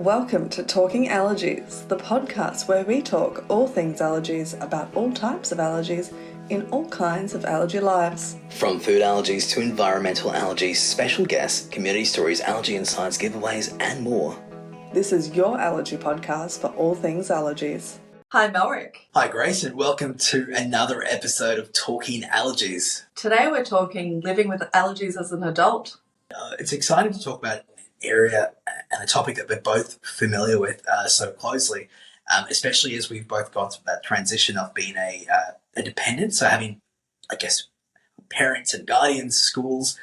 Welcome to Talking Allergies, the podcast where we talk all things allergies about all types of allergies in all kinds of allergy lives. From food allergies to environmental allergies, special guests, community stories, allergy and science giveaways, and more. This is your allergy podcast for all things allergies. Hi, Melrick. Hi, Grace, and welcome to another episode of Talking Allergies. Today we're talking living with allergies as an adult. It's exciting to talk about an area and a topic that we're both familiar with so closely, especially as we've both gone through that transition of being a dependent, so having, I guess, parents and guardians, schools,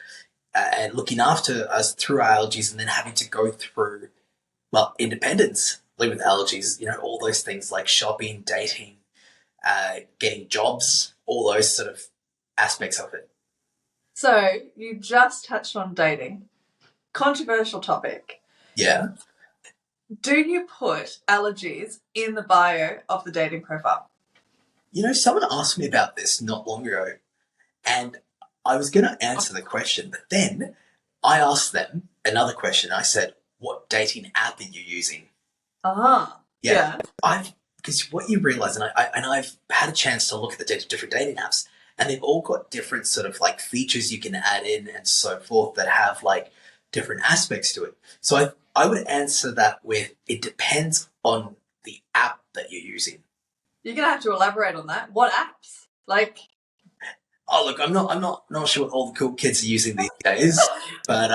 and looking after us through our allergies, and then having to go through, well, independence, living with allergies, all those things like shopping, dating, getting jobs, all those sort of aspects of it. So you just touched on dating. Controversial topic. Yeah. Do you put allergies in the bio of the dating profile? Someone asked me about this not long ago, and I was going to answer the question, but then I asked them another question. I said, what dating app are you using? Yeah. Because what you realise, and I've had a chance to look at the different dating apps, and they've all got different sort of like features you can add in and so forth that have like different aspects to it. So I would answer that with, it depends on the app that you're using. You're gonna have to elaborate on that. What apps? Oh, look, I'm not sure what all the cool kids are using these days, but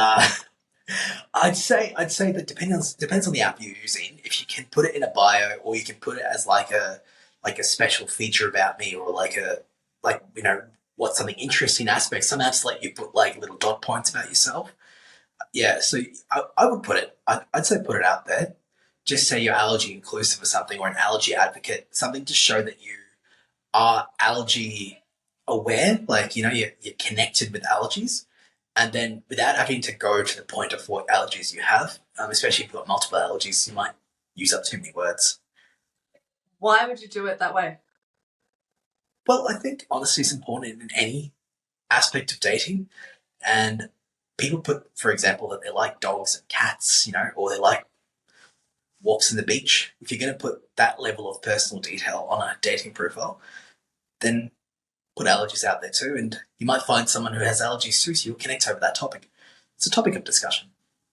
I'd say that depends on the app you're using. If you can put it in a bio, or you can put it as like a special feature about me, or what's something interesting aspect. Some apps let you put like little dot points about yourself. Yeah, so I would put it. I'd say put it out there. Just say you're allergy inclusive or something, or an allergy advocate, something to show that you are allergy aware, you're connected with allergies. And then without having to go to the point of what allergies you have, especially if you've got multiple allergies, you might use up too many words. Why would you do it that way? Well, I think honesty is important in any aspect of dating. And people put, for example, that they like dogs and cats, or they like walks in the beach. If you're going to put that level of personal detail on a dating profile, then put allergies out there too. And you might find someone who has allergies too, so you'll connect over that topic. It's a topic of discussion.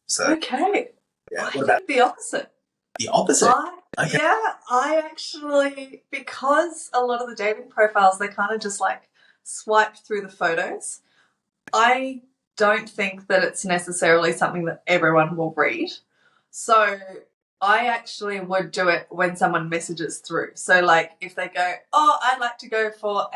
So, okay. Yeah, I think the opposite. The opposite? Okay. Yeah, I actually, because a lot of the dating profiles, they kind of just swipe through the photos. I don't think that it's necessarily something that everyone will read. So I actually would do it when someone messages through. So if they go, I'd like to go for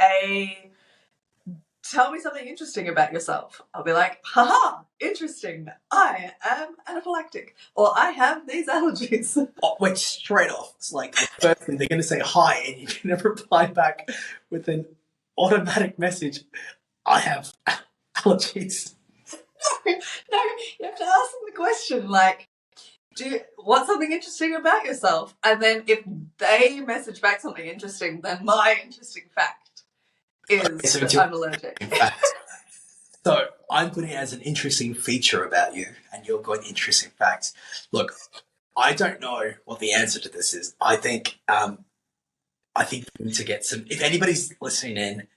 tell me something interesting about yourself. I'll be like, haha, interesting. I am anaphylactic, or I have these allergies. Oh, wait, straight off. It's the first thing they're going to say hi, and you're going to reply back with an automatic message. I have allergies. No, you have to ask them the question, what's something interesting about yourself? And then if they message back something interesting, then my interesting fact is that I'm allergic. So I'm putting it as an interesting feature about you, and you're going interesting facts. Look, I don't know what the answer to this is. I think we need to get some. If anybody's listening in,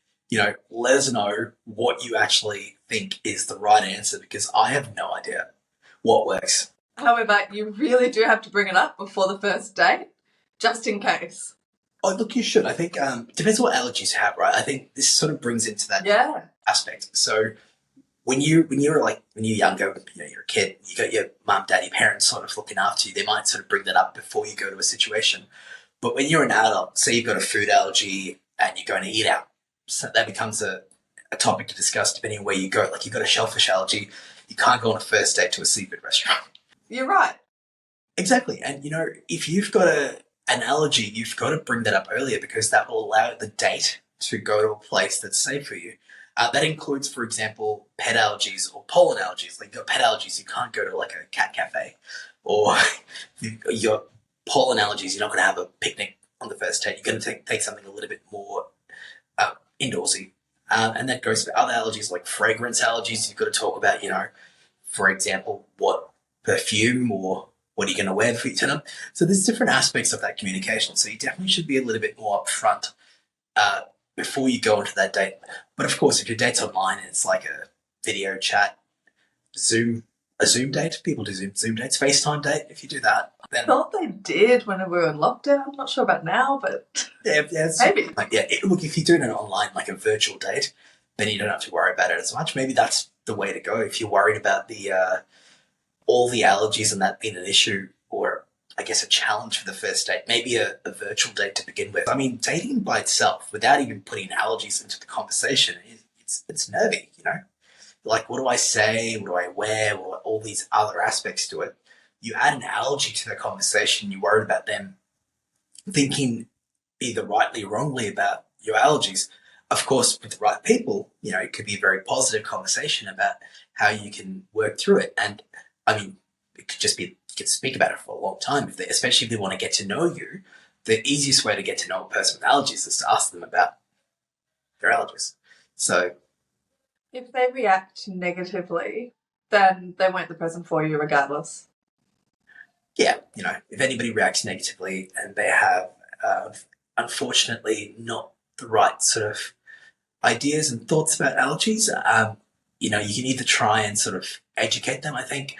let us know what you actually think is the right answer, because I have no idea what works. However, you really do have to bring it up before the first date, just in case. Oh, look, you should. I think depends on what allergies you have, right? I think this sort of brings into that aspect. So when you're younger, you're a kid, you got your mum, dad, your parents sort of looking after you. They might sort of bring that up before you go to a situation. But when you're an adult, say you've got a food allergy and you're going to eat out, so that becomes a topic to discuss depending on where you go. You've got a shellfish allergy, you can't go on a first date to a seafood restaurant. You're right. Exactly. And, if you've got an allergy, you've got to bring that up earlier, because that will allow the date to go to a place that's safe for you. That includes, for example, pet allergies or pollen allergies. You've got pet allergies, you can't go to a cat cafe. Or you've got pollen allergies, you're not going to have a picnic on the first date. You're going to take something a little bit more indoorsy. And that goes for other allergies like fragrance allergies. You've got to talk about, for example, what perfume or What are you going to wear before you turn up? So there's different aspects of that communication. So you definitely should be a little bit more upfront before you go into that date. But of course, if your date's online and it's like a video chat, a Zoom date, people do Zoom dates, FaceTime date, if you do that, then I thought they did when we were in lockdown. I'm not sure about now, but yeah, maybe. Like, look, if you're doing it online, like a virtual date, then you don't have to worry about it as much. Maybe that's the way to go if you're worried about the all the allergies and that being an issue, or I guess a challenge for the first date. Maybe a virtual date to begin with. I mean, dating by itself, without even putting allergies into the conversation, it's nervy, you know? Like, what do I say? What do I wear? All these other aspects to it. You add an allergy to the conversation, you're worried about them thinking either rightly or wrongly about your allergies. Of course, with the right people, you know, it could be a very positive conversation about how you can work through it. And I mean, it could just be, you could speak about it for a long time, especially if they want to get to know you. The easiest way to get to know a person with allergies is to ask them about their allergies. So if they react negatively, then they weren't the person for you regardless. Yeah, you know, if anybody reacts negatively and they have, unfortunately, not the right sort of ideas and thoughts about allergies, you know, you can either try and sort of educate them. I think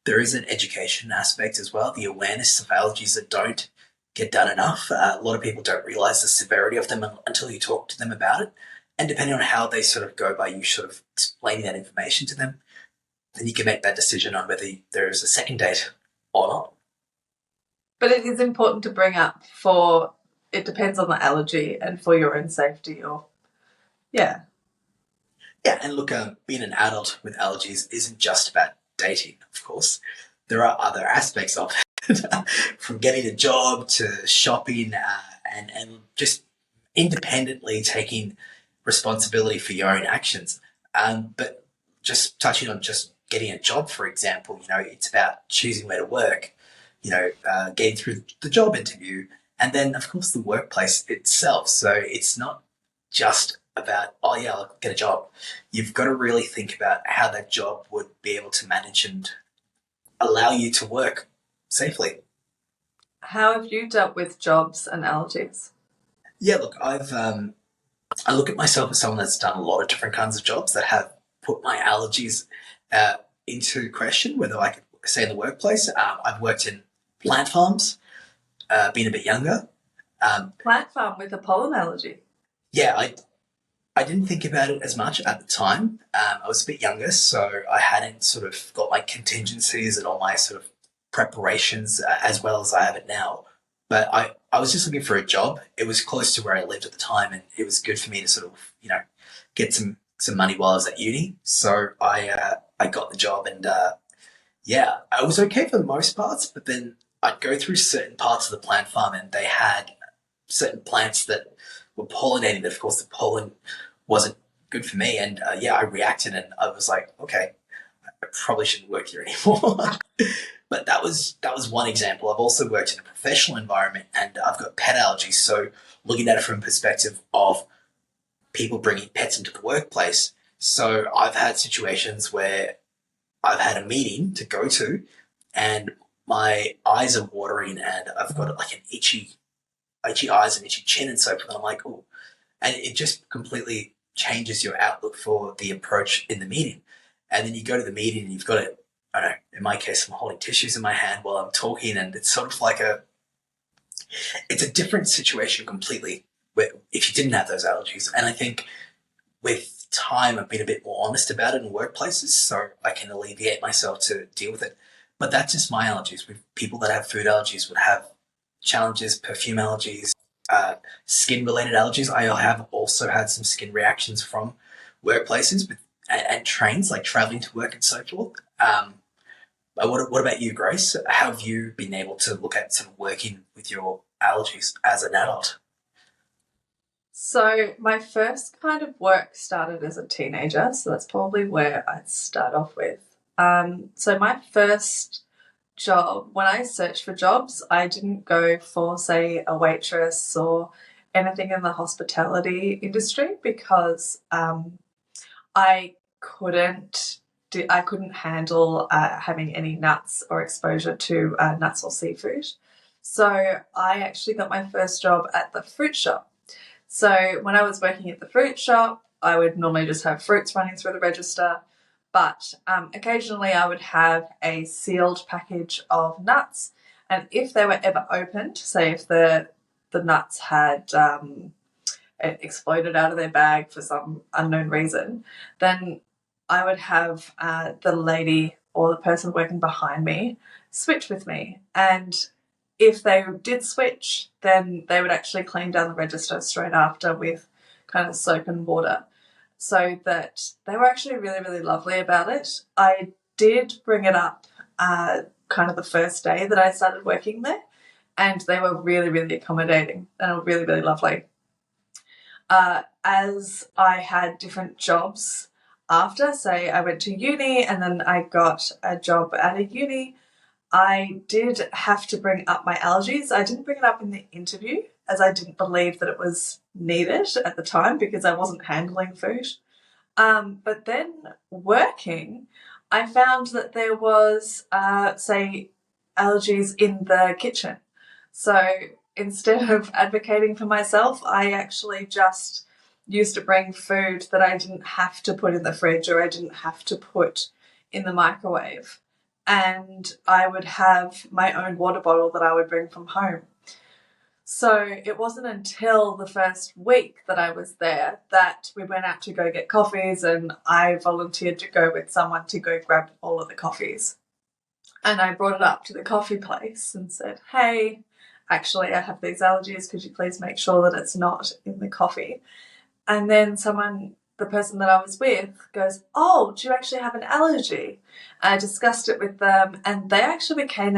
there is an education aspect as well, the awareness of allergies that don't get done enough. A lot of people don't realize the severity of them until you talk to them about it. And depending on how they sort of go by you sort of explaining that information to them, then you can make that decision on whether there is a second date or not. But it is important to bring up it depends on the allergy and for your own safety yeah. Yeah, and look, being an adult with allergies isn't just about dating, of course. There are other aspects of it, from getting a job to shopping and just independently taking responsibility for your own actions. But just touching on just getting a job, for example, you know, it's about choosing where to work, you know, getting through the job interview, and then, of course, the workplace itself. So it's not just about, oh, yeah, I'll get a job. You've got to really think about how that job would be able to manage and allow you to work safely. How have you dealt with jobs and allergies? Yeah, look, I look at myself as someone that's done a lot of different kinds of jobs that have put my allergies into question, whether I could say in the workplace. I've worked in plant farms, being a bit younger. Plant farm with a pollen allergy? Yeah, I didn't think about it as much at the time. I was a bit younger, so I hadn't sort of got my contingencies and all my sort of preparations as well as I have it now. But I was just looking for a job. It was close to where I lived at the time, and it was good for me to sort of, you know, get some money while I was at uni. So I got the job, and yeah, I was okay for the most parts, but then I'd go through certain parts of the plant farm and they had certain plants that were pollinating. Of course, the pollen wasn't good for me. And yeah, I reacted and I was like, okay, I probably shouldn't work here anymore. But that was one example. I've also worked in a professional environment and I've got pet allergies. So looking at it from a perspective of people bringing pets into the workplace. So I've had situations where I've had a meeting to go to and my eyes are watering and I've got like an itchy eyes and itchy chin and so forth. And I'm like, oh, and it just completely changes your outlook for the approach in the meeting. And then you go to the meeting and you've got it, I don't know, in my case, I'm holding tissues in my hand while I'm talking, and it's sort of like it's a different situation completely where if you didn't have those allergies. And I think with time, I've been a bit more honest about it in workplaces so I can alleviate myself to deal with it. But that's just my allergies. With people that have food allergies would have challenges, perfume allergies, skin-related allergies. I have also had some skin reactions from workplaces and trains, like traveling to work and so forth. What about you, Grace? How have you been able to look at sort of working with your allergies as an adult? So my first kind of work started as a teenager, so that's probably where I'd start off with. So my first job, when I searched for jobs, I didn't go for, say, a waitress or anything in the hospitality industry because I couldn't I couldn't handle having any nuts or exposure to nuts or seafood. So I actually got my first job at the fruit shop. So when I was working at the fruit shop, I would normally just have fruits running through the register, but occasionally I would have a sealed package of nuts, and if they were ever opened, say if the nuts had exploded out of their bag for some unknown reason, then I would have the lady or the person working behind me switch with me. And if they did switch, then they would actually clean down the register straight after with kind of soap and water. So that they were actually really, really lovely about it. I did bring it up kind of the first day that I started working there, and they were really, really accommodating and were really, really lovely. As I had different jobs after, say I went to uni and then I got a job at a uni, I did have to bring up my allergies. I didn't bring it up in the interview as I didn't believe that it was needed at the time because I wasn't handling food. But then working, I found that there was, say, allergies in the kitchen. So instead of advocating for myself, I actually just used to bring food that I didn't have to put in the fridge or I didn't have to put in the microwave. And I would have my own water bottle that I would bring from home. So it wasn't until the first week that I was there that we went out to go get coffees, and I volunteered to go with someone to go grab all of the coffees. And I brought it up to the coffee place and said, hey, actually I have these allergies, could you please make sure that it's not in the coffee? And then the person that I was with goes, oh, do you actually have an allergy? I discussed it with them, and they actually became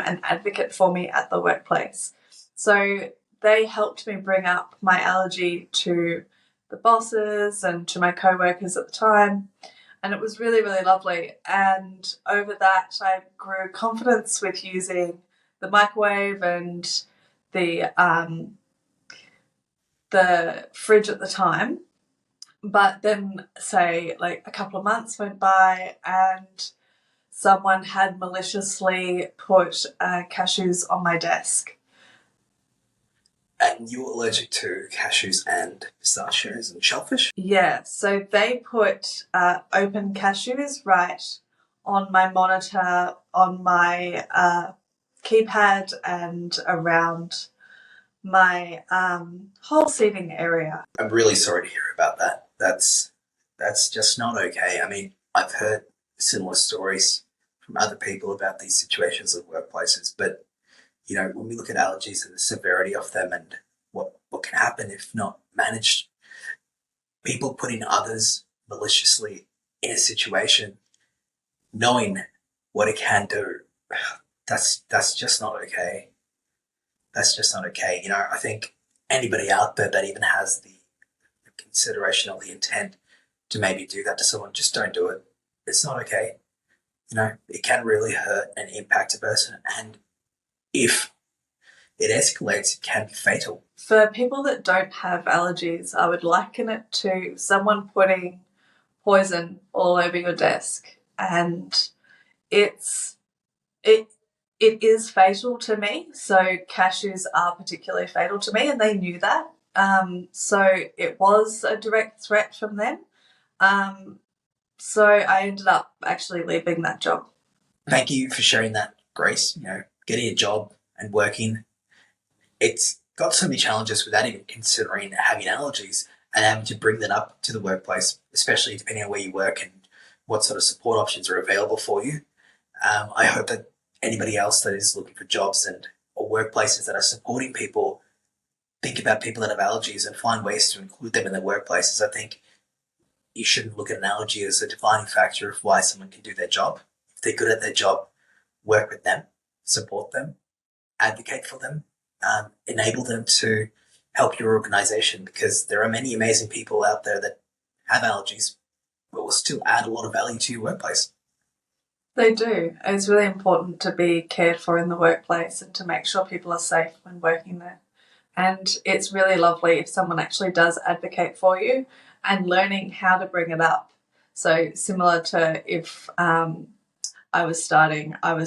an advocate for me at the workplace. So they helped me bring up my allergy to the bosses and to my co-workers at the time, and it was really, really lovely. And over that, I grew confidence with using the microwave and the fridge at the time. But then, say, like a couple of months went by and someone had maliciously put cashews on my desk. And you're allergic to cashews and pistachios and shellfish? Yeah, so they put open cashews right on my monitor, on my keypad, and around my whole seating area. I'm really sorry to hear about that. That's just not okay. I mean, I've heard similar stories from other people about these situations at workplaces, but you know, when we look at allergies and the severity of them and what can happen if not managed, people putting others maliciously in a situation, knowing what it can do, that's just not okay. That's just not okay. You know, I think anybody out there that even has the consideration or the intent to maybe do that to someone, just don't do it. It's not okay. You know, it can really hurt and impact a person, and if it escalates, it can be fatal. For people that don't have allergies, I would liken it to someone putting poison all over your desk, and it is fatal to me. So cashews are particularly fatal to me, and they knew that. So it was a direct threat from them. So I ended up actually leaving that job. Thank you for sharing that, Grace. You know, getting a job and working, it's got so many challenges without even considering having allergies and having to bring that up to the workplace, especially depending on where you work and what sort of support options are available for you. I hope that anybody else that is looking for jobs or workplaces that are supporting people think about people that have allergies and find ways to include them in their workplaces. I think you shouldn't look at an allergy as a defining factor of why someone can do their job. If they're good at their job, work with them, support them, advocate for them, enable them to help your organization, because there are many amazing people out there that have allergies but will still add a lot of value to your workplace. They do. It's really important to be cared for in the workplace and to make sure people are safe when working there. And it's really lovely if someone actually does advocate for you, and learning how to bring it up. So similar to if I was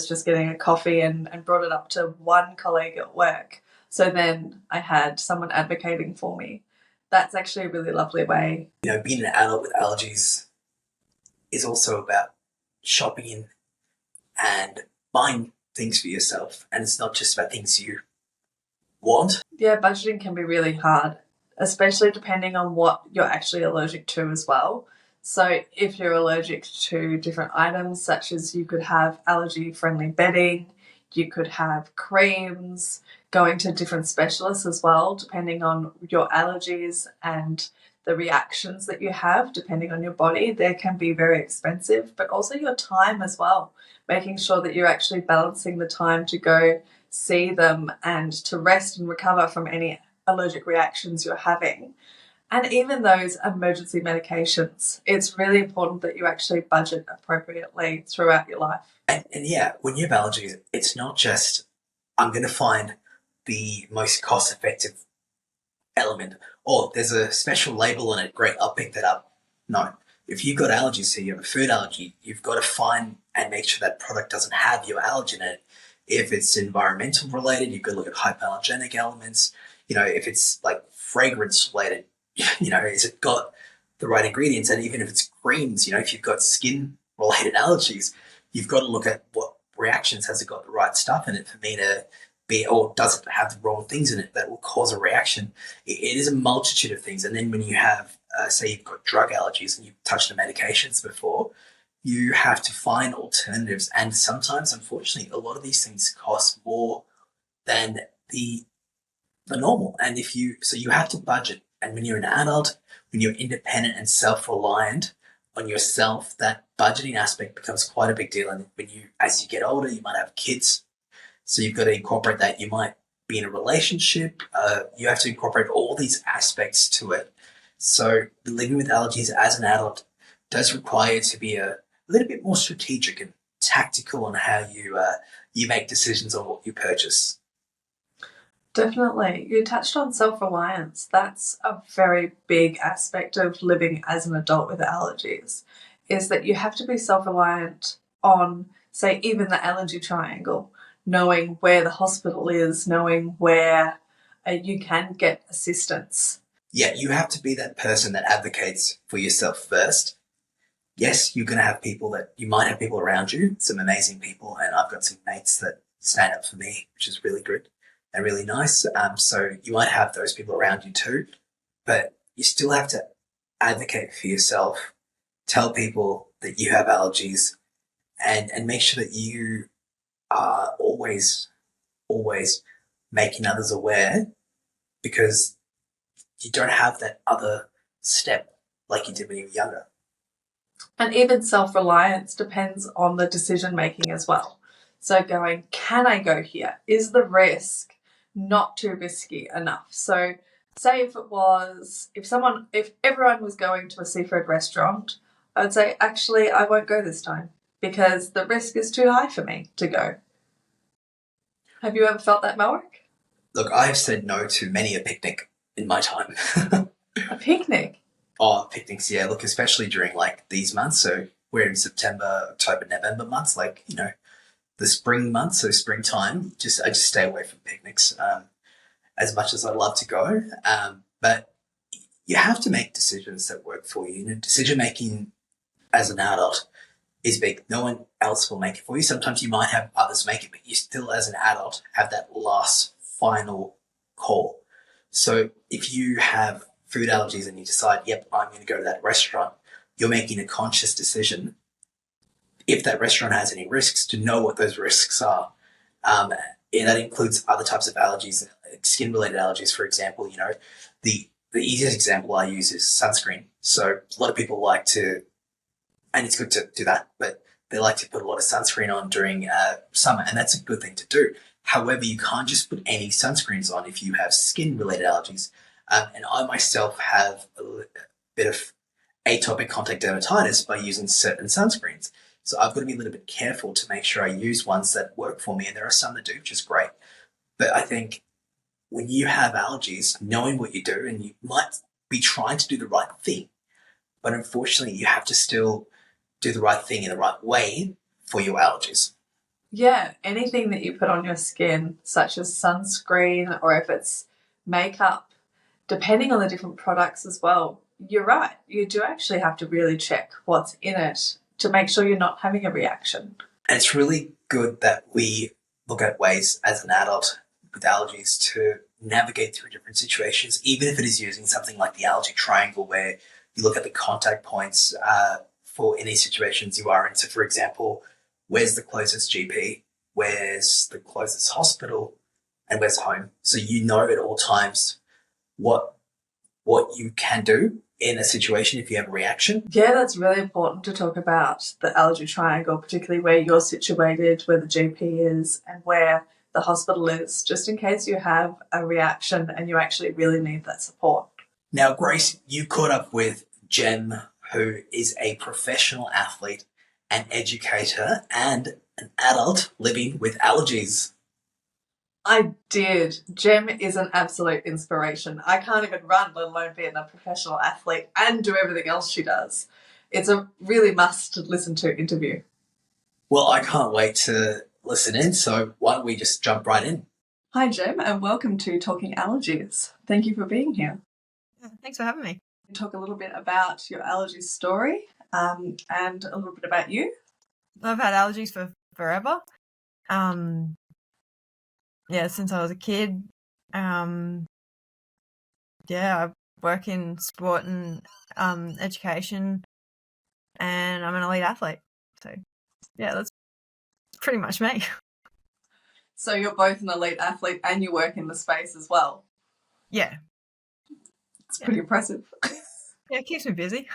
just getting a coffee and brought it up to one colleague at work. So then I had someone advocating for me. That's actually a really lovely way. Being an adult with allergies is also about shopping and buying things for yourself. And it's not just about things you want. Yeah, budgeting can be really hard, especially depending on what you're actually allergic to as well. So if you're allergic to different items, such as you could have allergy-friendly bedding, you could have creams, going to different specialists as well, depending on your allergies and the reactions that you have, depending on your body, they can be very expensive, but also your time as well, making sure that you're actually balancing the time to go see them and to rest and recover from any allergic reactions you're having. And even those emergency medications, it's really important that you actually budget appropriately throughout your life. And yeah, when you have allergies, it's not just, I'm going to find the most cost-effective element, or there's a special label on it, great, I'll pick that up. No. If you've got allergies, so you have a food allergy, you've got to find and make sure that product doesn't have your allergen in it. If it's environmental related, you've got to look at hypoallergenic elements. If it's like fragrance related, is it got the right ingredients? And even if it's creams, if you've got skin related allergies, you've got to look at what reactions, has it got the right stuff in it for me to be, or does it have the wrong things in it that will cause a reaction? It is a multitude of things. And then when you have, say you've got drug allergies and you've touched on medications before, you have to find alternatives. And sometimes, unfortunately, a lot of these things cost more than the normal. And so you have to budget. And when you're an adult, when you're independent and self-reliant on yourself, that budgeting aspect becomes quite a big deal. And as you get older, you might have kids. So you've got to incorporate that. You might be in a relationship. You have to incorporate all these aspects to it. So living with allergies as an adult does require you to be a little bit more strategic and tactical on how you make decisions on what you purchase. Definitely. You touched on self-reliance. That's a very big aspect of living as an adult with allergies, is that you have to be self-reliant on, say, even the allergy triangle, knowing where the hospital is, knowing where you can get assistance. Yeah, you have to be that person that advocates for yourself first. Yes, you're going to have you might have people around you, some amazing people, and I've got some mates that stand up for me, which is really good and really nice. So you might have those people around you too, but you still have to advocate for yourself, tell people that you have allergies, and make sure that you are always making others aware, because you don't have that other step like you did when you were younger. And even self-reliance depends on the decision-making as well. So going, can I go here? Is the risk not too risky enough? So say if everyone was going to a seafood restaurant, I would say, actually, I won't go this time because the risk is too high for me to go. Have you ever felt that, Melrick? Look, I've said no to many a picnic in my time. A picnic? Oh, picnics, yeah. Look, especially during like these months. So we're in September, October, November months, like, the spring months, so springtime. I just stay away from picnics as much as I'd love to go. But you have to make decisions that work for you. Decision making as an adult is big. No one else will make it for you. Sometimes you might have others make it, but you still, as an adult, have that last final call. So if you have food allergies and you decide, yep, I'm going to go to that restaurant, you're making a conscious decision, if that restaurant has any risks, to know what those risks are. And that includes other types of allergies, skin-related allergies, for example. The easiest example I use is sunscreen. So a lot of people like to, and it's good to do that, but they like to put a lot of sunscreen on during summer, and that's a good thing to do. However, you can't just put any sunscreens on if you have skin-related allergies. And I myself have a bit of atopic contact dermatitis by using certain sunscreens. So I've got to be a little bit careful to make sure I use ones that work for me. And there are some that do, which is great. But I think when you have allergies, knowing what you do, and you might be trying to do the right thing, but unfortunately you have to still do the right thing in the right way for your allergies. Yeah, anything that you put on your skin, such as sunscreen or if it's makeup, depending on the different products as well, you're right. You do actually have to really check what's in it to make sure you're not having a reaction. And it's really good that we look at ways as an adult with allergies to navigate through different situations, even if it is using something like the allergy triangle, where you look at the contact points for any situations you are in. So, for example, where's the closest GP, where's the closest hospital, and where's home. So you know at all times what you can do in a situation if you have a reaction. Yeah, that's really important to talk about the allergy triangle, particularly where you're situated, where the GP is, and where the hospital is, just in case you have a reaction and you actually really need that support. Now, Grace, you caught up with Gem, who is a professional athlete, an educator, and an adult living with allergies. I did. Gem is an absolute inspiration. I can't even run, let alone be a professional athlete and do everything else she does. It's a really must listen to interview. Well, I can't wait to listen in, so why don't we just jump right in? Hi, Gem, and welcome to Talking Allergies. Thank you for being here. Thanks for having me. Talk a little bit about your allergy story and a little bit about you. I've had allergies for forever. Since I was a kid. I work in sport and education, and I'm an elite athlete. So, yeah, that's pretty much me. So you're both an elite athlete and you work in the space as well? Yeah. It's pretty impressive. Yeah, it keeps me busy.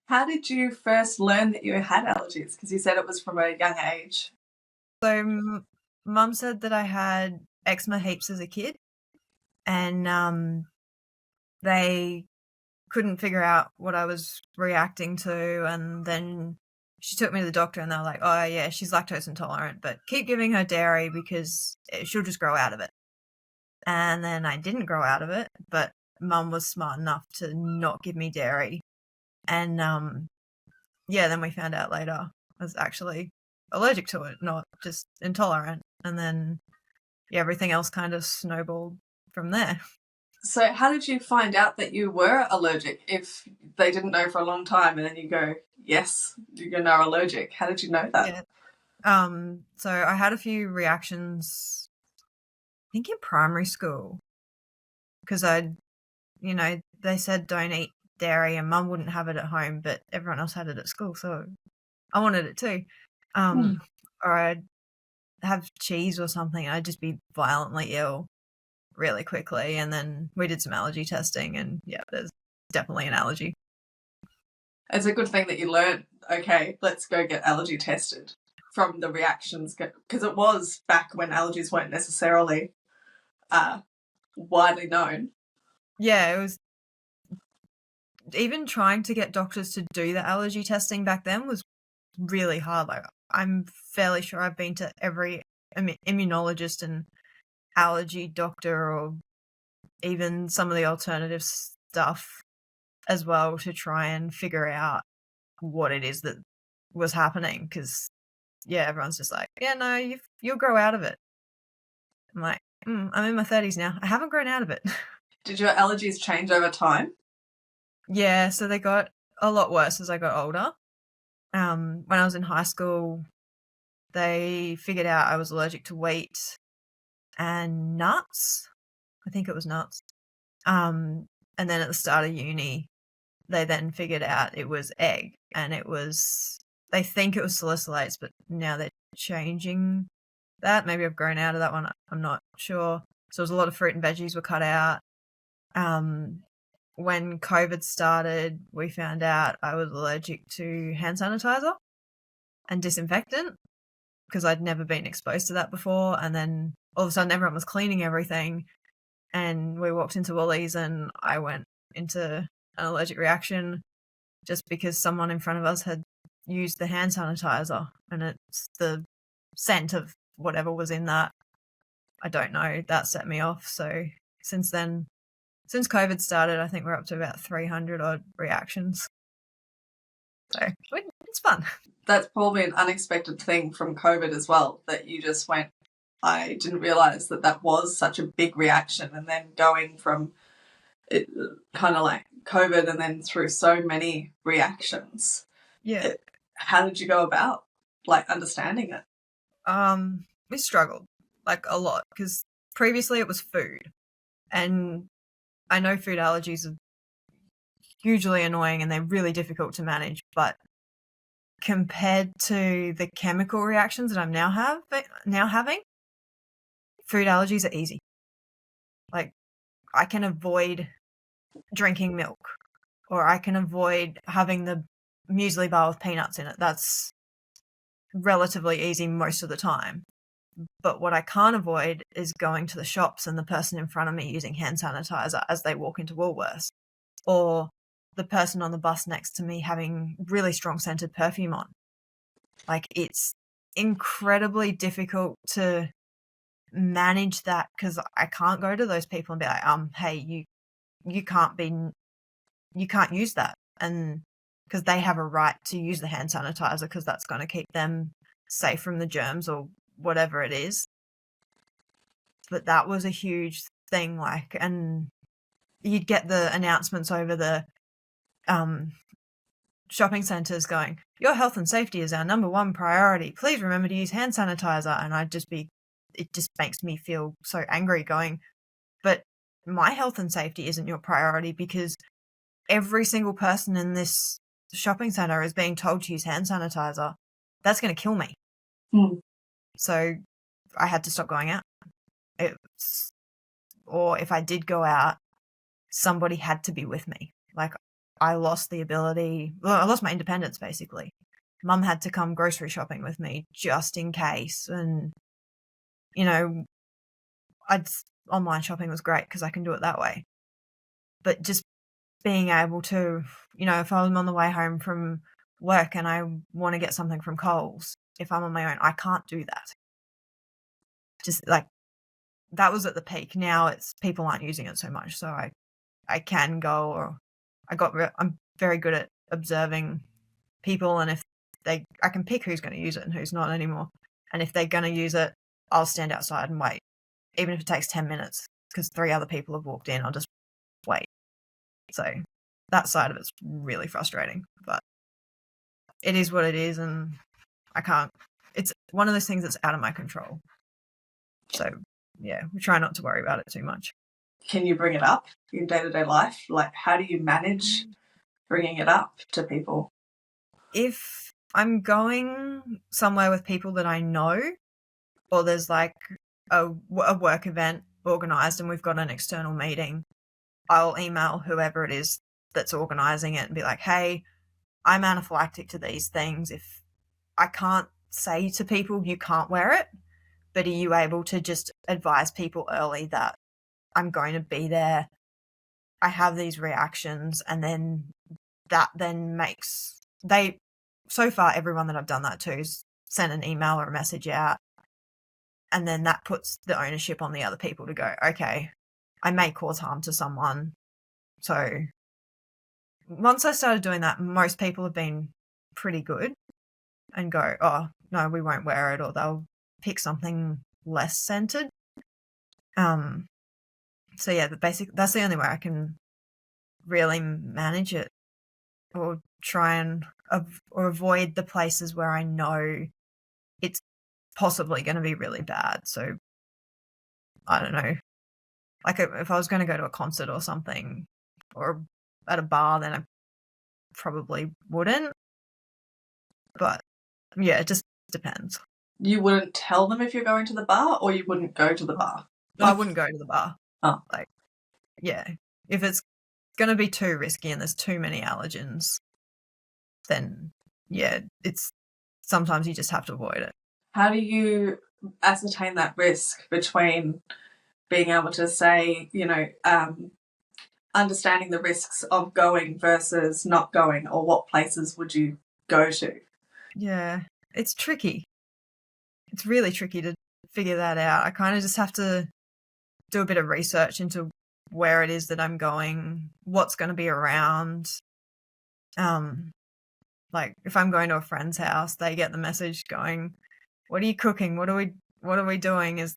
How did you first learn that you had allergies? Because you said it was from a young age. So Mum said that I had eczema heaps as a kid, and they couldn't figure out what I was reacting to, and then she took me to the doctor and they were like, oh yeah, she's lactose intolerant, but keep giving her dairy because she'll just grow out of it. And then I didn't grow out of it, but Mum was smart enough to not give me dairy. And then we found out later I was actually allergic to it, not just intolerant. And then everything else kind of snowballed from there. So how did you find out that you were allergic if they didn't know for a long time and then you go, yes, you're now allergic? How did you know that? Yeah. So I had a few reactions, I think in primary school, because they said don't eat dairy and Mum wouldn't have it at home, but everyone else had it at school, so I wanted it too. Or I'd have cheese or something and I'd just be violently ill really quickly, and then we did some allergy testing and there's definitely an allergy. It's a good thing that you learned, okay, let's go get allergy tested from the reactions, because it was back when allergies weren't necessarily widely known. Yeah, it was. Even trying to get doctors to do the allergy testing back then was really hard. Like, I'm fairly sure I've been to every immunologist and allergy doctor, or even some of the alternative stuff as well, to try and figure out what it is that was happening, because everyone's just like, no, you'll grow out of it. I'm like, I'm in my 30s now, I haven't grown out of it. Did your allergies change over time? Yeah, so they got a lot worse as I got older. When I was in high school, they figured out I was allergic to wheat and nuts. I think it was nuts. And then at the start of uni, they then figured out it was egg, and they think it was salicylates, but now they're changing that. Maybe I've grown out of that one, I'm not sure. So it was a lot of fruit and veggies were cut out. When COVID started, we found out I was allergic to hand sanitizer and disinfectant, because I'd never been exposed to that before. And then all of a sudden everyone was cleaning everything, and we walked into Woolies and I went into an allergic reaction just because someone in front of us had used the hand sanitizer, and it's the scent of whatever was in that. I don't know, that set me off. So since then, since COVID started, I think we're up to about 300 odd reactions. So it's fun. That's probably an unexpected thing from COVID as well, that you just went, I didn't realise that was such a big reaction, and then going from it kind of like COVID and then through so many reactions. Yeah. How did you go about like understanding it? We struggled like a lot because previously it was food, and I know food allergies are hugely annoying and they're really difficult to manage, but compared to the chemical reactions that I'm now having, food allergies are easy. Like, I can avoid drinking milk, or I can avoid having the muesli bar with peanuts in it. That's relatively easy most of the time. But what I can't avoid is going to the shops and the person in front of me using hand sanitizer as they walk into Woolworths, or the person on the bus next to me having really strong scented perfume on. Like, it's incredibly difficult to manage that because I can't go to those people and be like, hey, you can't use that, and because they have a right to use the hand sanitizer because that's going to keep them safe from the germs or whatever it is. But that was a huge thing, like, and you'd get the announcements over the shopping centres going, your health and safety is our number one priority. Please remember to use hand sanitizer. And it just makes me feel so angry going, but my health and safety isn't your priority because every single person in this shopping centre is being told to use hand sanitizer. That's going to kill me. Mm. So I had to stop going out. Or if I did go out, somebody had to be with me. Like, I lost my independence basically. Mum had to come grocery shopping with me just in case. And, online shopping was great because I can do it that way. But just being able to, if I'm on the way home from work and I want to get something from Coles, if I'm on my own, I can't do that. Just like, that was at the peak. Now it's people aren't using it so much, so I can go, or I'm very good at observing people, and if I can pick who's going to use it and who's not anymore. And if they're going to use it, I'll stand outside and wait, even if it takes 10 minutes, because 3 other people have walked in. I'll just wait. So that side of it's really frustrating, but it is what it is, and it's one of those things that's out of my control. So yeah, we try not to worry about it too much. Can you bring it up in day-to-day life? Like, how do you manage bringing it up to people? If I'm going somewhere with people that I know, or there's like a work event organised and we've got an external meeting, I'll email whoever it is that's organising it and be like, hey, I'm anaphylactic to these things. If I can't say to people, you can't wear it, but are you able to just advise people early that I'm going to be there, I have these reactions, and then that then makes so far everyone that I've done that to has sent an email or a message out, and then that puts the ownership on the other people to go, okay, I may cause harm to someone. So once I started doing that, most people have been pretty good and go, oh no, we won't wear it, or they'll pick something less scented. So yeah, that's the only way I can really manage it, or try and or avoid the places where I know it's possibly going to be really bad. So I don't know, like if I was going to go to a concert or something, or at a bar, then I probably wouldn't. But yeah, it just depends. You wouldn't tell them if you're going to the bar, or you wouldn't go to the bar? I wouldn't go to the bar. Oh. Like, yeah, if it's going to be too risky and there's too many allergens, then yeah, it's sometimes you just have to avoid it. How do you ascertain that risk between being able to say, understanding the risks of going versus not going, or what places would you go to? Yeah, it's tricky. It's really tricky to figure that out. I kind of just have to do a bit of research into where it is that I'm going, what's going to be around. Like if I'm going to a friend's house, they get the message going, "What are you cooking? What are we doing? Is,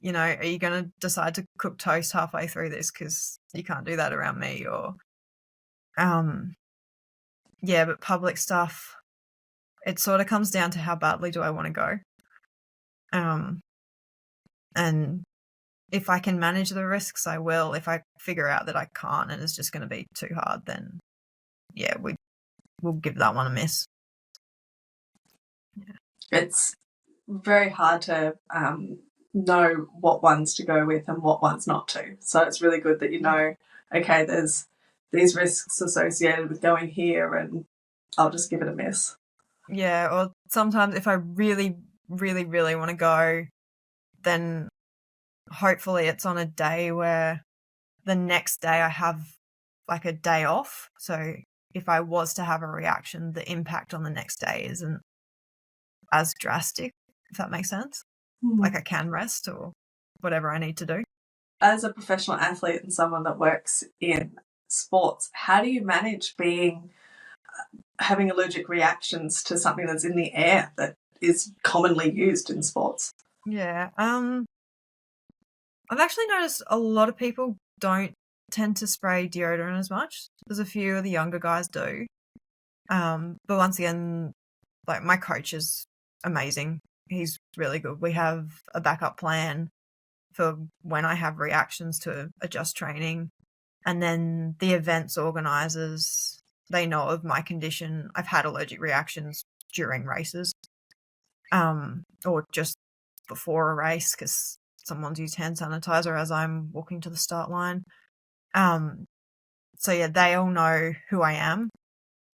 are you going to decide to cook toast halfway through this? Because you can't do that around me." Or, yeah, but public stuff, it sort of comes down to how badly do I want to go. And if I can manage the risks, I will. If I figure out that I can't and it's just going to be too hard, then yeah, we'll give that one a miss. Yeah. It's very hard to know what ones to go with and what ones not to. So it's really good that you know, okay, there's these risks associated with going here and I'll just give it a miss. Yeah, or sometimes if I really, really, really want to go, then hopefully it's on a day where the next day I have like a day off. So if I was to have a reaction, the impact on the next day isn't as drastic, if that makes sense. Like I can rest or whatever I need to do. As a professional athlete and someone that works in sports, how do you manage having allergic reactions to something that's in the air that is commonly used in sports? Yeah. I've actually noticed a lot of people don't tend to spray deodorant as much. There's a few of the younger guys do. But once again, like my coach is amazing. He's really good. We have a backup plan for when I have reactions to adjust training. And then the events organisers, they know of my condition. I've had allergic reactions during races, or just before a race because someone's used hand sanitizer as I'm walking to the start line. So yeah, they all know who I am,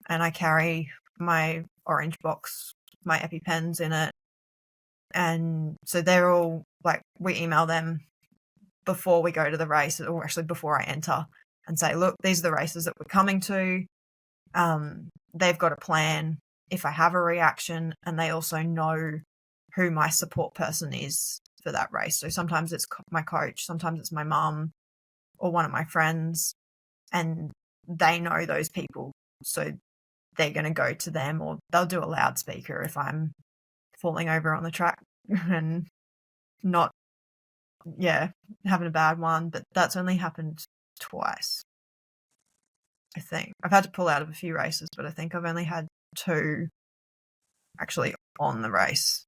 and I carry my orange box, my EpiPens in it. And so they're all like, we email them before we go to the race, or actually before I enter, and say, look, these are the races that we're coming to. They've got a plan if I have a reaction, and they also know who my support person is for that race. So sometimes it's my coach, sometimes it's my mum or one of my friends, and they know those people. So they're going to go to them, or they'll do a loudspeaker if I'm falling over on the track and not, having a bad one. But that's only happened twice, I think. I've had to pull out of a few races, but I think I've only had 2 actually on the race.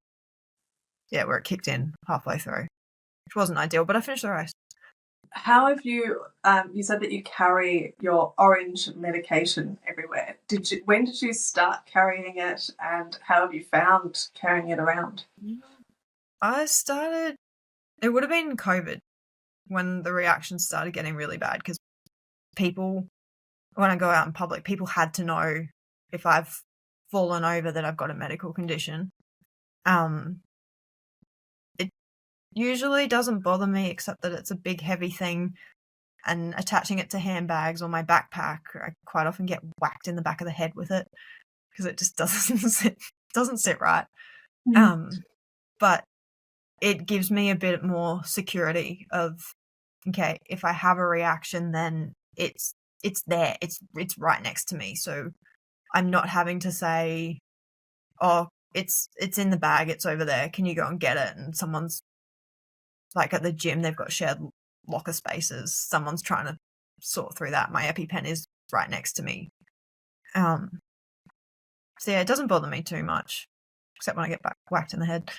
Yeah, where it kicked in halfway through, which wasn't ideal, but I finished the race. How have you, you said that you carry your orange medication everywhere. When did you start carrying it, and how have you found carrying it around? It would have been COVID when the reactions started getting really bad, because people, when I go out in public, people had to know if I've fallen over that I've got a medical condition. It usually doesn't bother me, except that it's a big heavy thing, and attaching it to handbags or my backpack, I quite often get whacked in the back of the head with it because it just doesn't sit right. But it gives me a bit more security of, okay, if I have a reaction, then it's there, it's right next to me. So I'm not having to say, oh, it's in the bag, it's over there, can you go and get it? And someone's like at the gym, they've got shared locker spaces, someone's trying to sort through that. My EpiPen is right next to me. So yeah, it doesn't bother me too much, except when I get whacked in the head.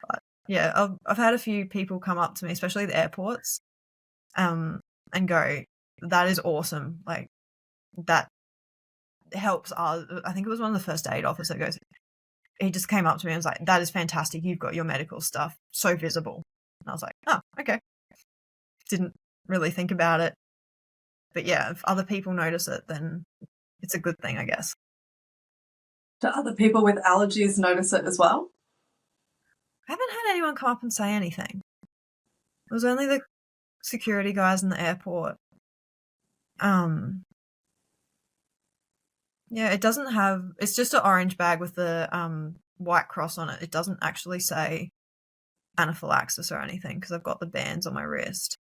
But yeah, I've had a few people come up to me, especially at the airports, and go, that is awesome. Like, that helps us. I think it was one of the first aid officers that goes, he just came up to me and was like, that is fantastic. You've got your medical stuff so visible. And I was like, oh, okay. Didn't really think about it. But yeah, if other people notice it, then it's a good thing, I guess. Do other people with allergies notice it as well? I haven't had anyone come up and say anything. It was only the security guys in the airport. Yeah, it doesn't have, it's just an orange bag with the white cross on it. It doesn't actually say anaphylaxis or anything because I've got the bands on my wrist.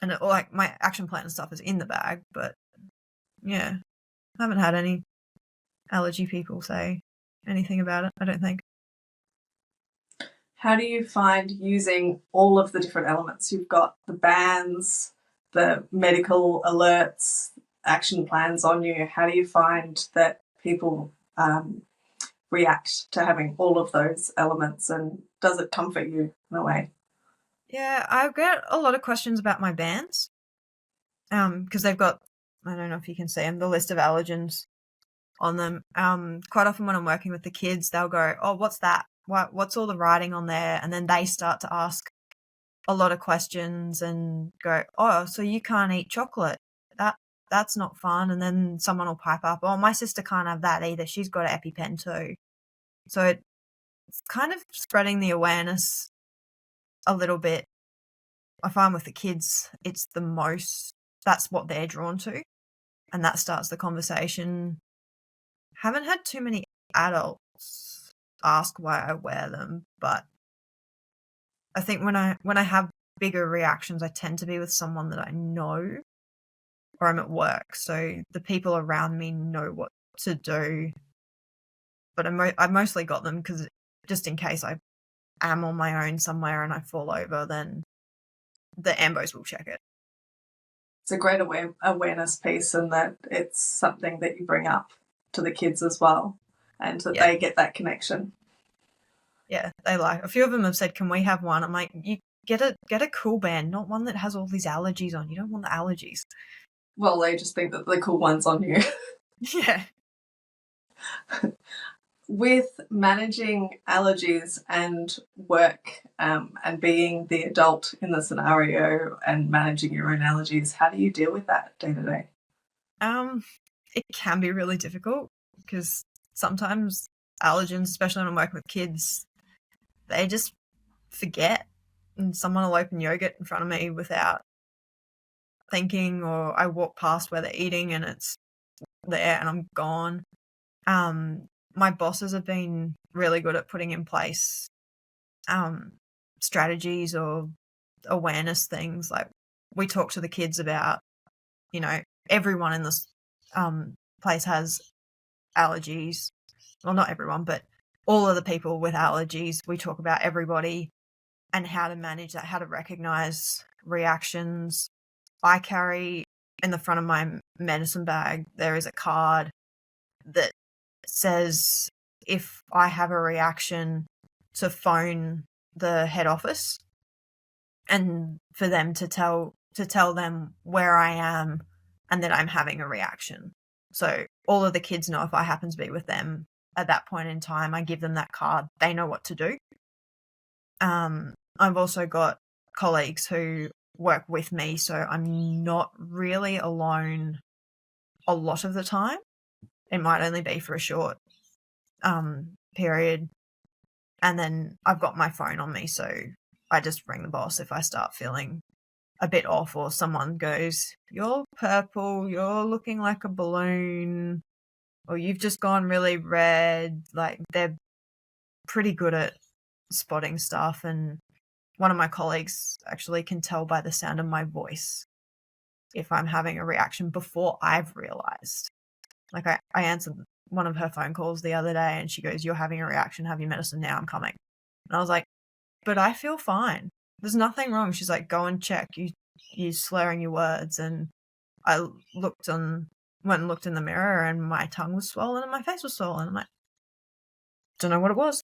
And like my action plan and stuff is in the bag, but yeah. I haven't had any allergy people say anything about it, I don't think. How do you find using all of the different elements? You've got the bans, the medical alerts, action plans on you. How do you find that people react to having all of those elements, and does it comfort you in a way? Yeah, I get a lot of questions about my bans, because they've got, I don't know if you can see them, the list of allergens on them. Quite often when I'm working with the kids, they'll go, "Oh, what's that? What's all the writing on there?" And then they start to ask a lot of questions and go, "Oh, so you can't eat chocolate? That's not fun." And then someone will pipe up, "Oh, my sister can't have that either. She's got an EpiPen too." So it's kind of spreading the awareness a little bit. I find with the kids, it's the most, that's what they're drawn to, and that starts the conversation. Haven't had too many adults ask why I wear them, but I think when I have bigger reactions, I tend to be with someone that I know, or I'm at work, so the people around me know what to do. But I mostly got them because just in case I am on my own somewhere and I fall over, then the ambos will check it. It's a great awareness piece, and that it's something that you bring up to the kids as well, and that they get that connection. Yeah, they like. A few of them have said, "Can we have one?" I'm like, "You get a cool band, not one that has all these allergies on. You don't want the allergies." Well, they just think that the cool one's on you. Yeah. With managing allergies and work, and being the adult in the scenario and managing your own allergies, how do you deal with that day to day? It can be really difficult because sometimes allergens, especially when I'm working with kids, they just forget, and someone will open yogurt in front of me without thinking, or I walk past where they're eating and it's there and I'm gone. My bosses have been really good at putting in place strategies or awareness things. Like, we talk to the kids about, everyone in this place has allergies. Well, not everyone, but all of the people with allergies. We talk about everybody and how to manage that, how to recognize reactions. I carry in the front of my medicine bag, there is a card that says if I have a reaction, to phone the head office and for them to tell them where I am and that I'm having a reaction. So all of the kids know if I happen to be with them at that point in time, I give them that card. They know what to do. I've also got colleagues who work with me, so I'm not really alone a lot of the time. It might only be for a short period. And then I've got my phone on me, so I just ring the boss if I start feeling a bit off, or someone goes, "You're purple, you're looking like a balloon," or "You've just gone really red." Like, they're pretty good at spotting stuff, and one of my colleagues actually can tell by the sound of my voice if I'm having a reaction before I've realized. Like, I answered one of her phone calls the other day and she goes, "You're having a reaction, have your medicine now, I'm coming." And I was like, "But I feel fine. There's nothing wrong." She's like, "Go and check. You're slurring your words." And I went and looked in the mirror and my tongue was swollen and my face was swollen. I'm like, don't know what it was.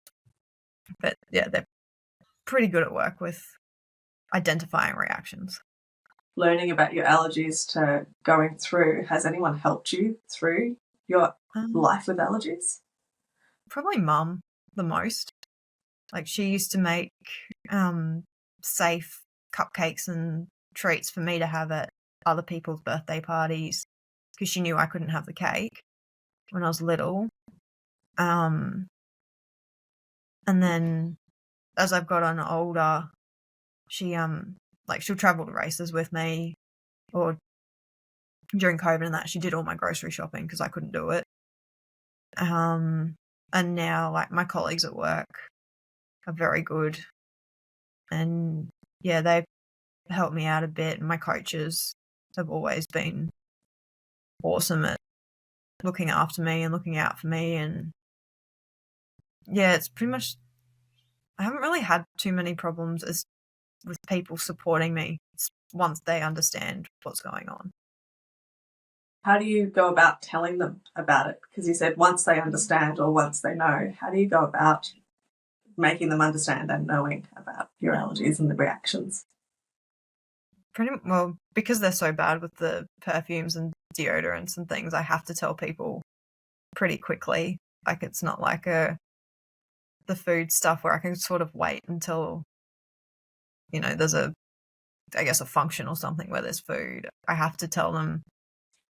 But yeah, they're pretty good at work with identifying reactions. Learning about your allergies to going through, has anyone helped you through your life with allergies? Probably Mum the most. Like, she used to make safe cupcakes and treats for me to have at other people's birthday parties because she knew I couldn't have the cake when I was little. And then as I've gotten older, she'll travel to races with me, or during COVID and that, she did all my grocery shopping because I couldn't do it. And now, like, my colleagues at work are very good, and yeah, they've helped me out a bit. My coaches have always been awesome at looking after me and looking out for me. And yeah, it's pretty much, I haven't really had too many problems with people supporting me once they understand what's going on. How do you go about telling them about it? Because you said once they understand or once they know. How do you go about making them understand and knowing about your allergies and the reactions? Pretty well, because they're so bad with the perfumes and deodorants and things, I have to tell people pretty quickly. Like, it's not like the food stuff where I can sort of wait until, there's a function or something where there's food. I have to tell them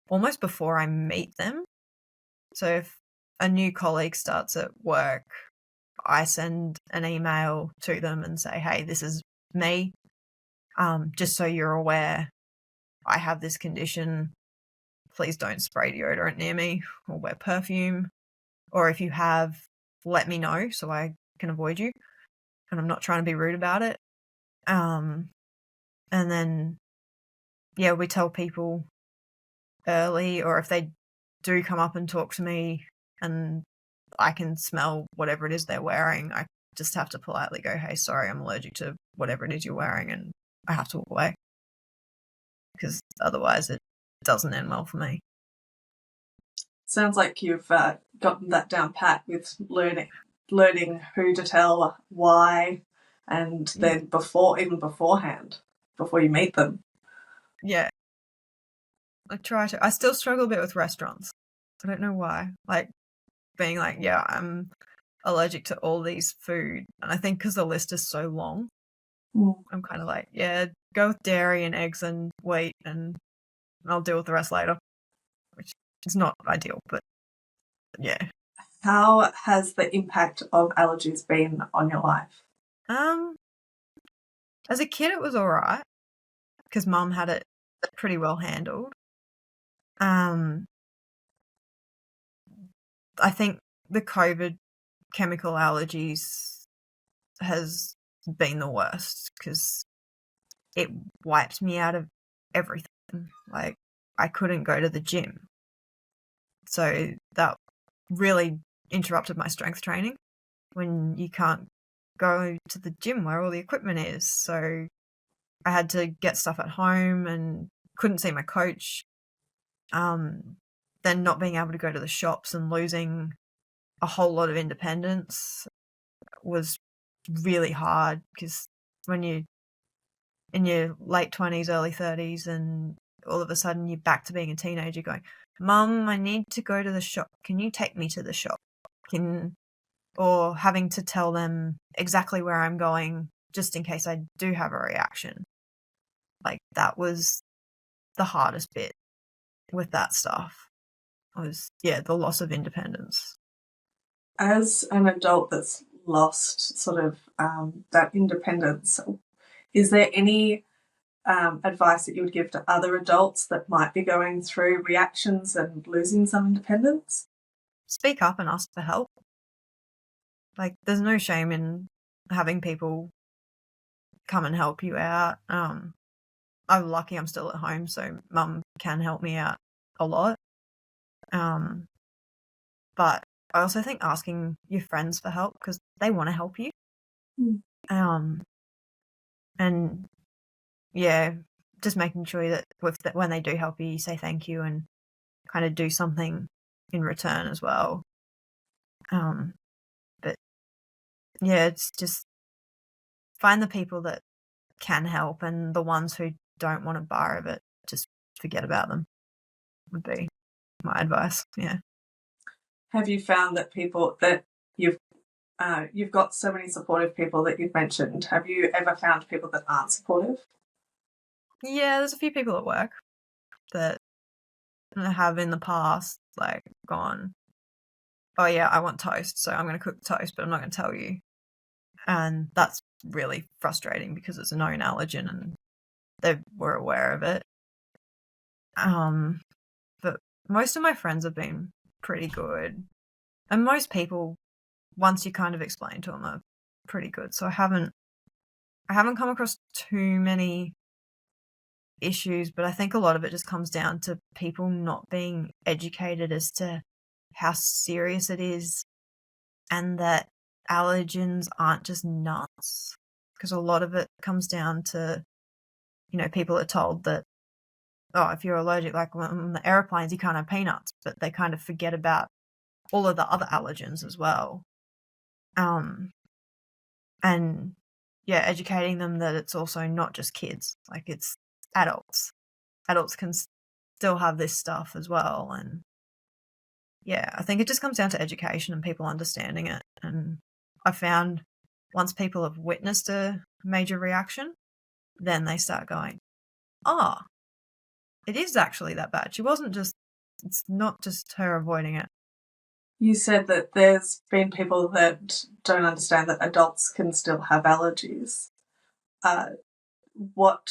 almost before I meet them. So if a new colleague starts at work, I send an email to them and say, hey, this is me. Just so you're aware, I have this condition. Please don't spray deodorant near me or wear perfume. Or if you have, let me know so I can avoid you. And I'm not trying to be rude about it. And then, we tell people early, or if they do come up and talk to me and I can smell whatever it is they're wearing, I just have to politely go, hey, sorry, I'm allergic to whatever it is you're wearing, and I have to walk away. Because otherwise it doesn't end well for me. Sounds like you've gotten that down pat with learning who to tell, why, and then beforehand, before you meet them. Yeah. I try to. I still struggle a bit with restaurants. I don't know why. Like, being like, yeah, I'm allergic to all these food. And I think because the list is so long, I'm kind of like, yeah, go with dairy and eggs and wheat, and I'll deal with the rest later. Which is not ideal, but yeah. How has the impact of allergies been on your life? As a kid, it was all right because Mum had it pretty well handled. I think the COVID chemical allergies has been the worst because it wiped me out of everything. Like, I couldn't go to the gym. So that really interrupted my strength training when you can't go to the gym where all the equipment is. So I had to get stuff at home and couldn't see my coach. Then not being able to go to the shops and losing a whole lot of independence was really hard because when you're in your late 20s, early 30s, and all of a sudden you're back to being a teenager going, Mum, I need to go to the shop. Can you take me to the shop? Or having to tell them exactly where I'm going just in case I do have a reaction. Like, that was the hardest bit with that stuff. Was, the loss of independence. As an adult that's lost sort of that independence, is there any advice that you would give to other adults that might be going through reactions and losing some independence? Speak up and ask for help. Like, there's no shame in having people come and help you out. I'm lucky I'm still at home, so Mum can help me out a lot. But I also think asking your friends for help because they want to help you. And just making sure that when they do help you, you say thank you and kind of do something in return as well. But it's just find the people that can help, and the ones who don't want a bar of it, just forget about them, would be my advice. Yeah. Have you found that people that you've got so many supportive people that you've mentioned, have you ever found people that aren't supportive? Yeah, there's a few people at work that have in the past like gone, oh yeah, I want toast, so I'm going to cook toast, but I'm not going to tell you. And that's really frustrating because it's a known allergen and they were aware of it. But most of my friends have been pretty good. And most people, once you kind of explain to them, are pretty good. So I haven't come across too many issues, but I think a lot of it just comes down to people not being educated as to how serious it is, and that allergens aren't just nuts. Because a lot of it comes down to, people are told that, oh, if you're allergic, like on the airplanes, you can't have peanuts, but they kind of forget about all of the other allergens as well. And yeah, educating them that it's also not just kids, like it's adults. Adults can still have this stuff as well. And yeah, I think it just comes down to education and people understanding it. And I found once people have witnessed a major reaction, then they start going, oh, it is actually that bad. It's not just her avoiding it. You said that there's been people that don't understand that adults can still have allergies. What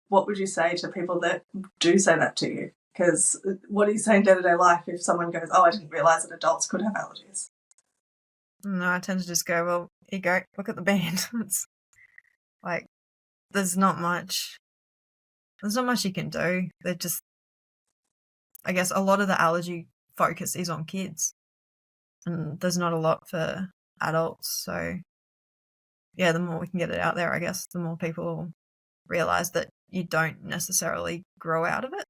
would you say to people that do say that to you? Because what do you say in day-to-day life if someone goes, oh, I didn't realise that adults could have allergies? No, I tend to just go, well, here you go, look at the band. It's like, there's not much you can do. They're just, I guess a lot of the allergy focus is on kids, and there's not a lot for adults. So yeah, the more we can get it out there, I guess, the more people will realise that you don't necessarily grow out of it.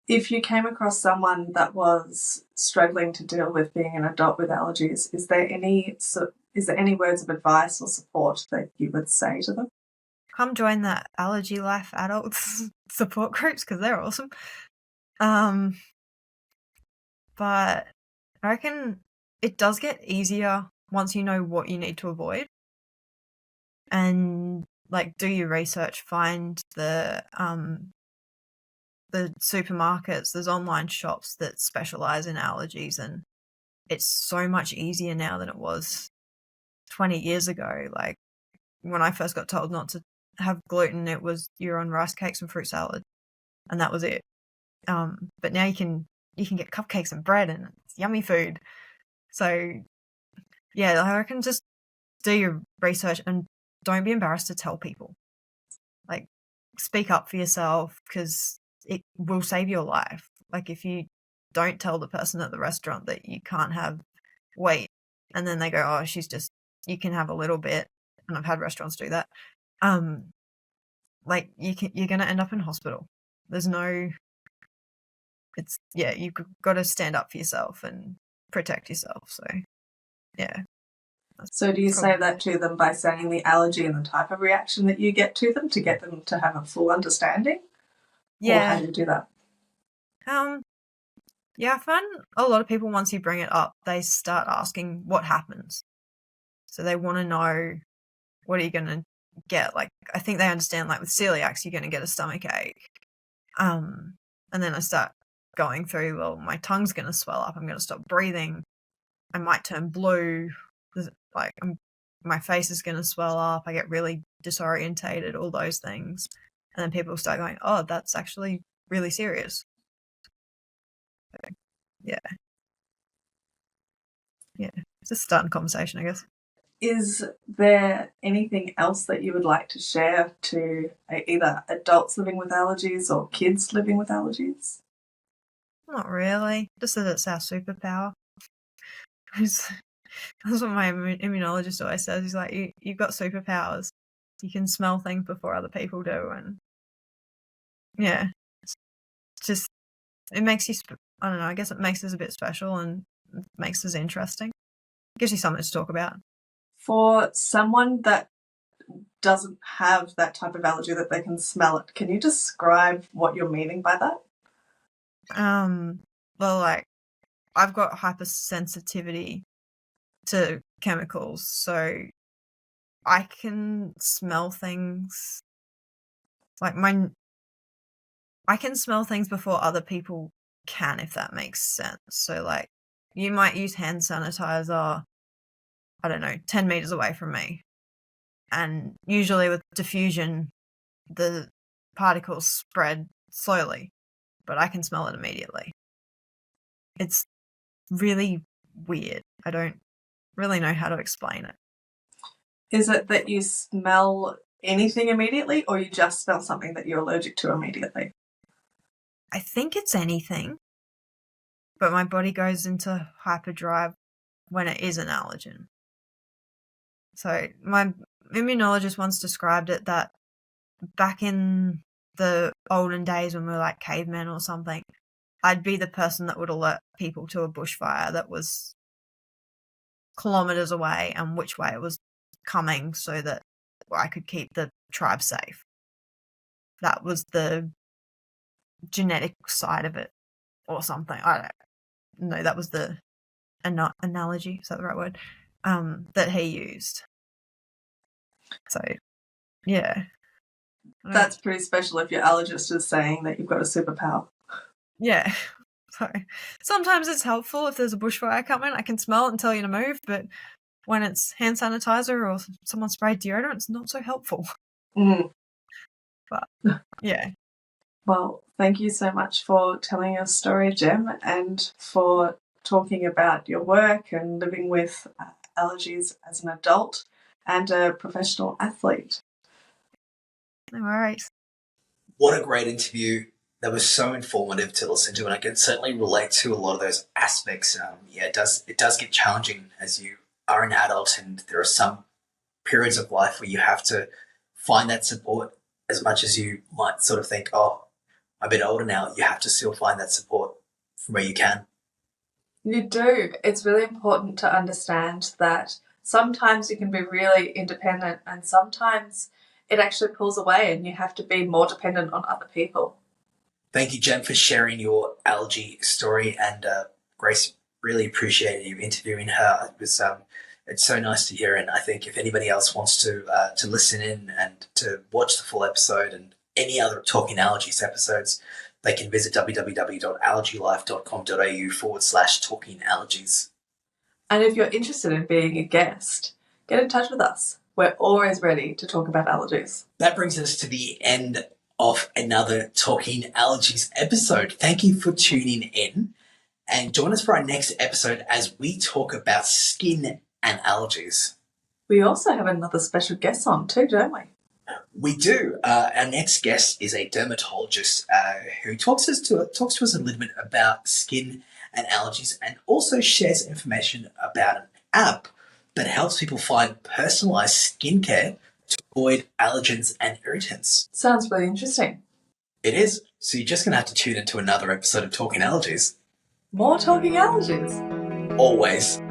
If you came across someone that was struggling to deal with being an adult with allergies, is there any words of advice or support that you would say to them? Come join the Allergy Life adults support groups, because they're awesome. But I reckon it does get easier once you know what you need to avoid. And like, do your research, find the supermarkets, there's online shops that specialize in allergies, and it's so much easier now than it was 20 years ago. Like, when I first got told not to have gluten, it was you're on rice cakes and fruit salad, and that was it. But now you can get cupcakes and bread, and it's yummy food. So yeah, I reckon just do your research and don't be embarrassed to tell people. Like, speak up for yourself, because it will save your life. Like, if you don't tell the person at the restaurant that you can't have wheat, and then they go, oh, you can have a little bit, and I've had restaurants do that, like, you're going to end up in hospital. You've got to stand up for yourself and protect yourself. So yeah. So do you say that to them by saying the allergy and the type of reaction that you get to them to get them to have a full understanding? Yeah. Or how do you do that? Yeah, I find a lot of people, once you bring it up, they start asking what happens. So they want to know, what are you going to get? Like, I think they understand, like with celiacs, you're going to get a stomach ache. And then I start going through, well, my tongue's going to swell up. I'm going to stop breathing. I might turn blue. Like, my face is going to swell up. I get really disorientated, all those things. And then people start going, oh, that's actually really serious. So, yeah. Just starting a conversation, I guess. Is there anything else that you would like to share to either adults living with allergies or kids living with allergies? Not really. Just that it's our superpower. That's what my immunologist always says. He's like, you've got superpowers. You can smell things before other people do. And yeah, it's just, it makes you, I don't know, I guess it makes us a bit special and makes us interesting. Gives you something to talk about. For someone that doesn't have that type of allergy that they can smell it, can you describe what you're meaning by that? Well, like, I've got hypersensitivity to chemicals, so I can smell things, like I can smell things before other people can, if that makes sense. So like, you might use hand sanitizer, I don't know, 10 meters away from me, and usually with diffusion the particles spread slowly, but I can smell it immediately. It's really weird. I don't really know how to explain it. Is it that you smell anything immediately, or you just smell something that you're allergic to immediately? I think it's anything, but my body goes into hyperdrive when it is an allergen. So my immunologist once described it that back in the olden days when we were like cavemen or something, I'd be the person that would alert people to a bushfire that was kilometers away and which way it was coming so that I could keep the tribe safe. That was the genetic side of it or something. I don't know. That was the analogy, is that the right word? That he used. So, yeah. That's pretty special if your allergist is saying that you've got a superpower. Yeah. So sometimes it's helpful if there's a bushfire coming. I can smell it and tell you to move, but when it's hand sanitizer or someone sprayed deodorant, it's not so helpful. Mm. But, yeah. Well, thank you so much for telling your story, Gem, and for talking about your work and living with allergies as an adult and a professional athlete. No worries. What a great interview. That was so informative to listen to, and I can certainly relate to a lot of those aspects. It does get challenging as you are an adult, and there are some periods of life where you have to find that support. As much as you might sort of think, oh, I'm a bit older now, you have to still find that support from where you can. You do. It's really important to understand that sometimes you can be really independent and sometimes it actually pulls away and you have to be more dependent on other people. Thank you, Jen, for sharing your allergy story, and Grace, really appreciated you interviewing her. It was it's so nice to hear, and I think if anybody else wants to listen in and to watch the full episode and any other Talking Allergies episodes, they can visit www.allergylife.com.au/talking allergies. And if you're interested in being a guest, get in touch with us. We're always ready to talk about allergies. That brings us to the end of another Talking Allergies episode. Thank you for tuning in, and join us for our next episode as we talk about skin and allergies. We also have another special guest on too, don't we? We do. Our next guest is a dermatologist who talks to us a little bit about skin and allergies, and also shares information about an app that helps people find personalized skincare to avoid allergens and irritants. Sounds really interesting. It is. So you're just going to have to tune into another episode of Talking Allergies. More Talking Allergies. Always.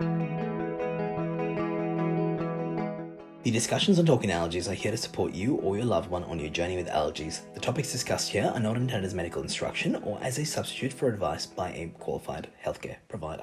The discussions on Talking Allergies are here to support you or your loved one on your journey with allergies. The topics discussed here are not intended as medical instruction or as a substitute for advice by a qualified healthcare provider.